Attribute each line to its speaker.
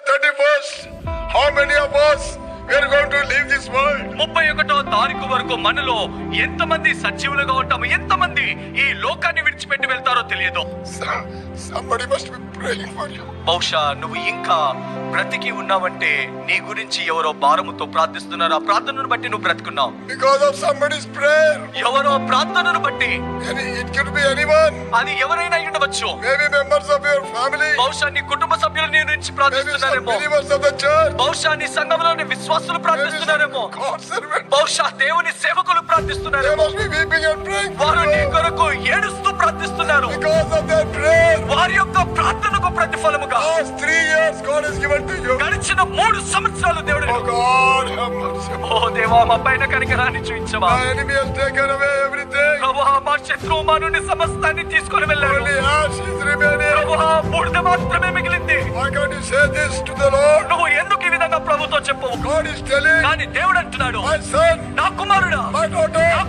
Speaker 1: 31st, how many of us we are going to leave this world?
Speaker 2: 31వ తారీఖు వరకు మనలో ఎంతమంది సజీవులుగా ఉంటాము, ఎంతమంది ఈ లోకాన్ని విడిచిపెట్టి వెళ్తారో తెలియదు.
Speaker 1: Somebody must be praying for you.
Speaker 2: బహుశా నువ్వు ఇంకా బ్రతికి ఉన్నావంటే నీ గురించి ఎవరో భారముతో ప్రార్థిస్తున్నారు. ఆ ప్రార్థనను బట్టి నువ్వు బ్రతుకున్నావు.
Speaker 1: Because of somebody's prayer.
Speaker 2: ఎవరో ప్రార్థనను బట్టి.
Speaker 1: It could be anyone.
Speaker 2: అది ఎవరైనా అయి ఉండవచ్చు.
Speaker 1: Maybe members of your family.
Speaker 2: బహుశా నీ కుటుంబ సభ్యులు నీ గురించి ప్రార్థిస్తున్నారేమో.
Speaker 1: Maybe believers of the church.
Speaker 2: బహుశా నీ సంఘంలోని విశ్వాసులు ప్రార్థిస్తున్నారేమో.
Speaker 1: God's servant.
Speaker 2: బహుశా దేవుని సేవకులు ప్రార్థిస్తున్నారేమో.
Speaker 1: They must be weeping and praying for
Speaker 2: వారు నీ
Speaker 1: you.
Speaker 2: కొరకు ఏడుస్తూ ప్రార్థిస్తున్నారు.
Speaker 1: Because of their prayer.
Speaker 2: వారి యొక్క ప్రార్థనకు ప్రతిఫలముగా
Speaker 1: Last 3 years God has given to you.
Speaker 2: గడిచిన 3 సంవత్సరాలు దేవుడు
Speaker 1: Oh God, have mercy.
Speaker 2: ఓ దేవా మా పైన కనికరాన్ని చూపించవా.
Speaker 1: My enemy has taken away everything.
Speaker 2: ప్రభువా మా శత్రువు మా నుండి సమస్తాన్ని తీసుకొని వెళ్ళాడు.
Speaker 1: Only ash is remaining.
Speaker 2: ప్రభువా బూడిద మాత్రమే మిగిలింది.
Speaker 1: Why can't you say this to the Lord?
Speaker 2: నువ్వు ఎందుకు ఈ విధంగా ప్రభుతో చెప్పవు?
Speaker 1: God is telling,
Speaker 2: కానీ దేవుడు అంటున్నాడు,
Speaker 1: my son,
Speaker 2: నా కుమారుడా,
Speaker 1: my daughter,
Speaker 2: నా